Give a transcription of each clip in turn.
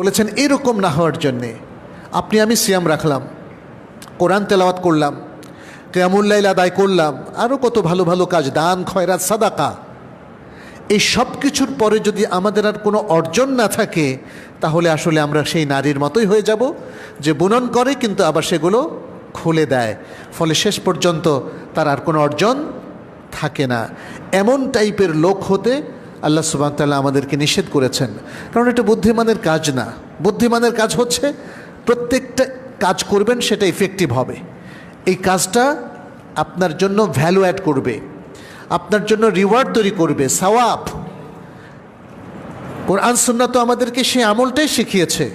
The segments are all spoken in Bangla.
বলেছেন এরকম না হওয়ার জন্যে আপনি আমি সিয়াম রাখলাম, কোরআন তেলাওয়াত করলাম, কিয়ামুল লাইল আদায় করলাম, আরও কত ভালো ভালো কাজ, দান খয়রাত সাদাকা, এই সব কিছুর পরে যদি আমাদের আর কোনো অর্জন না থাকে, তাহলে আসলে আমরা সেই নারীর মতোই হয়ে যাব যে বুনন করে কিন্তু আবার সেগুলো খুলে দেয়, ফলে শেষ পর্যন্ত তার আর কোনো অর্জন থাকে না। এমন টাইপের লোক হতে আল্লাহ সুবহানাহু ওয়া তাআলা আমাদেরকে নিষেধ করেছেন। কারণ এটা বুদ্ধিমানের কাজ না। বুদ্ধিমানের কাজ হচ্ছে প্রত্যেকটা কাজ করবেন সেটা ইফেক্টিভ হবে, এই কাজটা আপনার জন্য ভ্যালু অ্যাড করবে, আপনার জন্য রিওয়ার্ড তৈরি করবে, সওয়াব। কোরআন সুন্নাহ তো আমাদেরকে সেই আমলটাই শিখিয়েছে।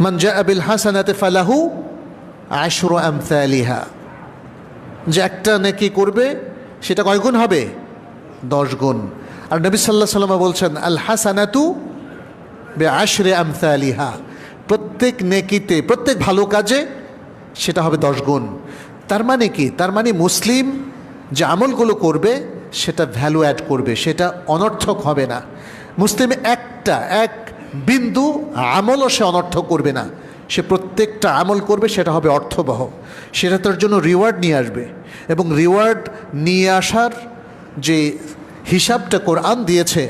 মান জাআ বিল হাসানাতি ফালাহু আশরু আমসালিহা, যে একটা নেকি করবে সেটা কয় গুণ হবে? 10 গুণ। আর নবী সাল্লাল্লাহু আলাইহি ওয়াসাল্লাম বলছেন আল হাসানাতু বিআশরি আমসালিহা, প্রত্যেক নেকিতে, প্রত্যেক ভালো কাজে সেটা হবে 10 গুণ। তার মানে কি? তার মানে মুসলিম যে আমলগুলো করবে সেটা ভ্যালু অ্যাড করবে, সেটা অনর্থক হবে না। মুসলিম এক বিন্দু আমলও সে অনর্থক করবে না, সে প্রত্যেকটা আমল করবে সেটা হবে অর্থবহ, সেটা তার জন্য রিওয়ার্ড নিয়ে আসবে। এবং রিওয়ার্ড নিয়ে আসার যে হিসাবটা কোরআন দিয়েছে,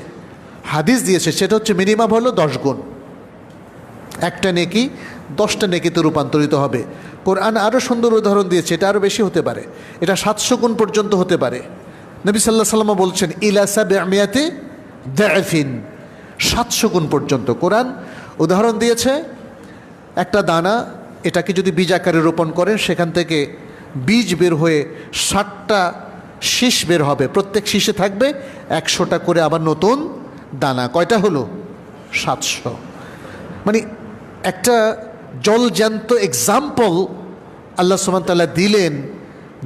হাদিস দিয়েছে, সেটা হচ্ছে মিনিমাম হলো 10 গুণ। একটা নেকি 10টা নেকিতে রূপান্তরিত হবে। কোরআন আরও সুন্দর উদাহরণ দিয়েছে, এটা আরও বেশি হতে পারে, এটা 700 গুণ পর্যন্ত হতে পারে। নবী সাল্লাল্লাহু আলাইহি ওয়াসাল্লাম বলছেন ইলা সাবমিয়াতি দাফিন, 700 গুণ পর্যন্ত কোরআন উদাহরণ দিয়েছে। একটা দানা, এটাকে যদি বীজ আকারে রোপণ করেন, সেখান থেকে বীজ বের হয়ে 60টা শীষ বের হবে, প্রত্যেক শীষে থাকবে 100টা করে আবার নতুন দানা। কয়টা হলো? 700। মানে একটা জলজ্যান্ত এক্সাম্পল আল্লাহ সুবহানাহু ওয়া তাআলা দিলেন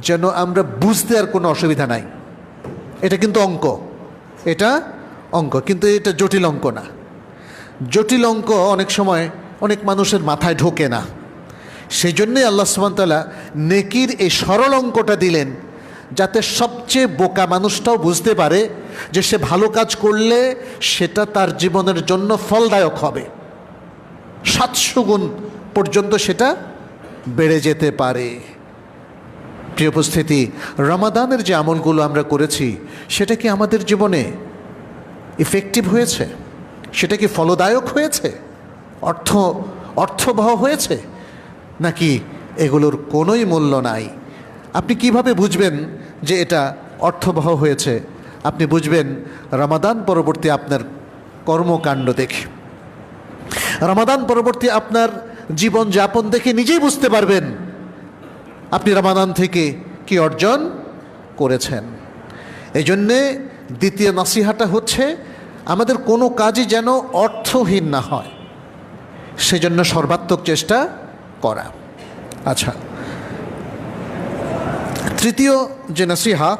যেন আমরা বুঝতে আর কোনো অসুবিধা নাই। এটা কিন্তু অঙ্ক, এটা অঙ্ক, কিন্তু এটা জটিল অঙ্ক না। জটিল অঙ্ক অনেক সময় অনেক মানুষের মাথায় ঢোকে না, সেই জন্যই আল্লাহ সুবহানাহু ওয়া তাআলা নেকির এই সরল অঙ্কটা দিলেন, যাতে সবচেয়ে বোকা মানুষটাও বুঝতে পারে যে সে ভালো কাজ করলে সেটা তার জীবনের জন্য ফলদায়ক হবে। 700 গুণ পর্যন্ত সেটা বেড়ে যেতে পারে। প্রিয় উপস্থিতি, রমাদানের যে আমলগুলো আমরা করেছি সেটা কি আমাদের জীবনে ইফেক্টিভ হয়েছে? সেটা কি ফলদায়ক হয়েছে? অর্থবহ হয়েছে? নাকি এগুলোর কোনোই মূল্য নাই? আপনি কিভাবে বুঝবেন যে এটা অর্থবহ হয়েছে? আপনি বুঝবেন রমাদান পরবর্তী আপনার কর্মকাণ্ড দেখে, রমাদান পরবর্তী আপনার জীবনযাপন দেখে নিজেই বুঝতে পারবেন আপনি রমাদান থেকে কি অর্জন করেছেন। এই জন্যে দ্বিতীয় নসিহাটা হচ্ছে আমাদের কোনো কাজই যেন অর্থহীন না হয়, সেজন্য সর্বাত্মক চেষ্টা করা। আচ্ছা, তৃতীয় যে নসিহা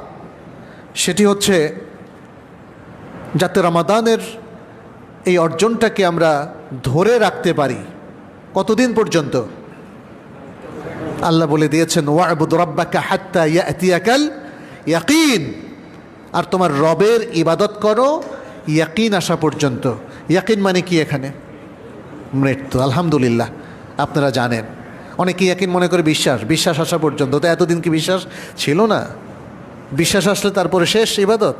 সেটি হচ্ছে যাতে রমাদানের এই অর্জনটাকে আমরা ধরে রাখতে পারি। কতদিন পর্যন্ত? আল্লাহ বলে দিয়েছেন ওয়া'বুদ রাব্বাকা হাত্তা ইয়াতিয়াকাল ইয়াকিন, আর তোমার রবের ইবাদত করো ইয়াকিন আসা পর্যন্ত। ইয়াকিন মানে কি? এখানে মৃত্যু। আলহামদুলিল্লাহ, আপনারা জানেন অনেকে ইয়াকিন মনে করে বিশ্বাস আসা পর্যন্ত। তো এতদিন কি বিশ্বাস ছিল না? বিশ্বাস আসলে তারপরে শেষ ইবাদত?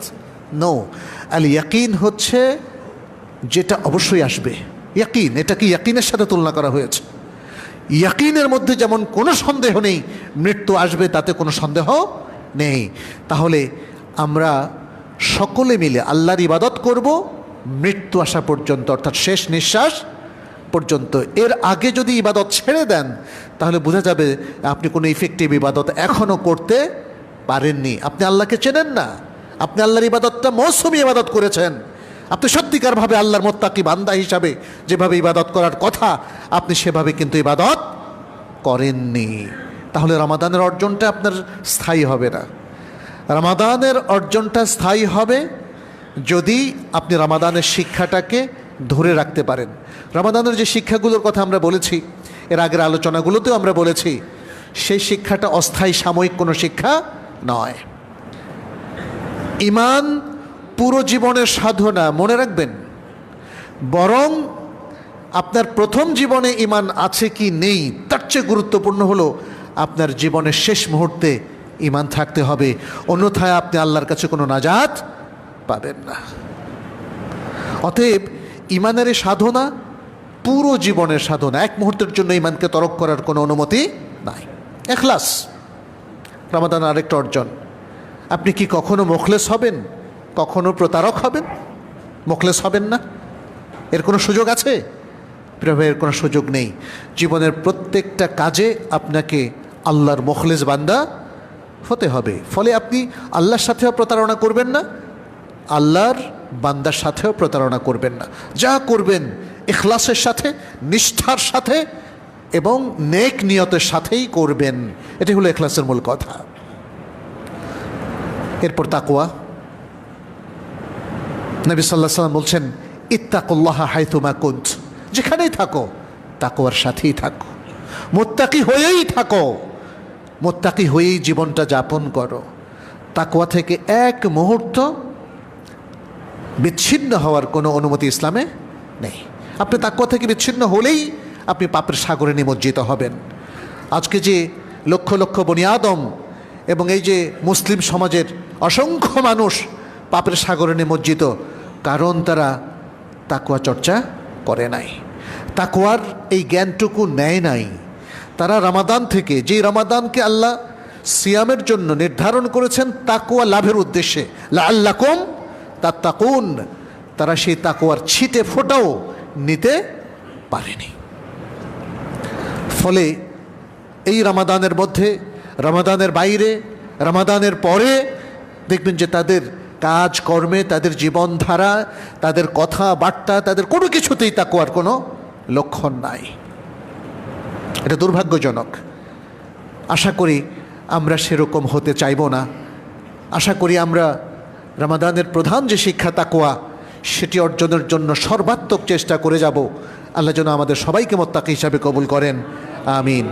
নো, আল ইয়াকিন হচ্ছে যেটা অবশ্যই আসবে। ইয়াকিন, এটা কি ইয়াকিনের সাথে তুলনা করা হয়েছে? ইয়াকিনের মধ্যে যেমন কোনো সন্দেহ নেই মৃত্যু আসবে, তাতে কোনো সন্দেহ নেই। তাহলে আমরা সকলে মিলে আল্লাহর ইবাদত করব মৃত্যু আসা পর্যন্ত, অর্থাৎ শেষ নিঃশ্বাস পর্যন্ত। এর আগে যদি ইবাদত ছেড়ে দেন তাহলে বোঝা যাবে আপনি কোনো ইফেক্টিভ ইবাদত এখনও করতে পারেননি। আপনি আল্লাহকে চেনেন না, আপনি আল্লাহর ইবাদতটা মৌসুমী ইবাদত করেছেন। আপনি সত্যিকারভাবে আল্লাহর মুত্তাকি বান্দা হিসাবে যেভাবে ইবাদত করার কথা আপনি সেভাবে কিন্তু ইবাদত করেননি। তাহলে রমাদানের অর্জনটা আপনার স্থায়ী হবে না। রমাদানের অর্জনটা স্থায়ী হবে যদি আপনি রমাদানের শিক্ষাটাকে ধরে রাখতে পারেন। রমাদানের যে শিক্ষাগুলোর কথা আমরা বলেছি, এর আগের আলোচনাগুলোতেও আমরা বলেছি, সেই শিক্ষাটা অস্থায়ী সাময়িক কোনো শিক্ষা নয়। ঈমান পুরো জীবনের সাধনা। মনে রাখবেন, বরং আপনার প্রথম জীবনে ঈমান আছে কি নেই তার চেয়ে গুরুত্বপূর্ণ হলো আপনার জীবনের শেষ মুহূর্তে ঈমান থাকতে হবে, অন্যথায় আপনি আল্লাহর কাছে কোনো নাজাত পাবেন না। অতএব ঈমানের এই সাধনা পুরো জীবনের সাধনা, এক মুহূর্তের জন্য ঈমানকে তরক করার কোনো অনুমতি নাই। ইখলাস রমাদান আরেকটা অর্জন। আপনি কি কখনো মুখলেস হবেন, কখনো প্রতারক হবেন? মুখলেস হবেন না, এর কোনো সুযোগ আছে? এর কোনো সুযোগ নেই। জীবনের প্রত্যেকটা কাজে আপনাকে আল্লাহর মুখলেস বান্দা হতে হবে। ফলে আপনি আল্লাহর সাথেও প্রতারণা করবেন না, আল্লাহর বান্দার সাথেও প্রতারণা করবেন না। যা করবেন ইখলাসের সাথে, নিষ্ঠার সাথে এবং নেক নিয়তের সাথেই করবেন। এটি হলো ইখলাসের মূল কথা। এরপর তাকওয়া। নবী সাল্লাল্লাহু আলাইহি ওয়াসাল্লাম বলছেন, ইত্তাকুল্লাহা হাইথুমা কুনত, যেখানেই থাকো তাকওয়ার সাথেই থাকো, মুত্তাকি হয়েই থাকো, মুত্তাকি হয়েই জীবনটা যাপন করো। তাকওয়া থেকে এক মুহূর্ত বিচ্ছিন্ন হওয়ার কোনো অনুমতি ইসলামে নেই। আপনি তাকওয়া থেকে বিচ্ছিন্ন হলেই আপনি পাপের সাগরে নিমজ্জিত হবেন। আজকে যে লক্ষ লক্ষ বনি আদম এবং এই যে মুসলিম সমাজের অসংখ্য মানুষ পাপের সাগরে নিমজ্জিত, কারণ তারা তাকওয়া চর্চা করে নাই, তাকওয়ার এই জ্ঞানটুকু নেয় নাই। তারা রমাদান থেকে, যে রমাদানকে আল্লাহ সিয়ামের জন্য নির্ধারণ করেছেন তাকওয়া লাভের উদ্দেশ্যে, লাআল্লাকুম তাত্তাকুন, তারা সেই তাকওয়ার ছিটে ফোঁটাও নিতে পারেনি। ফলে এই রমাদানের মধ্যে, রমাদানের বাইরে, রমাদানের পরে দেখবেন যে তাদের কাজকর্মে, তাদের জীবনধারা, তাদের কথাবার্তা, তাদের কোনো কিছুতেই তাকওয়ার কোনো লক্ষণ নাই। এটা দুর্ভাগ্যজনক। আশা করি আমরা সেরকম হতে চাইব না। আশা করি আমরা রমাদানের প্রধান যে শিক্ষা তাকওয়া, সেটি অর্জনের জন্য সর্বাত্মক চেষ্টা করে যাব। আল্লাহ যেন আমাদের সবাইকে মুত্তাকি হিসাবে কবুল করেন। আমিন।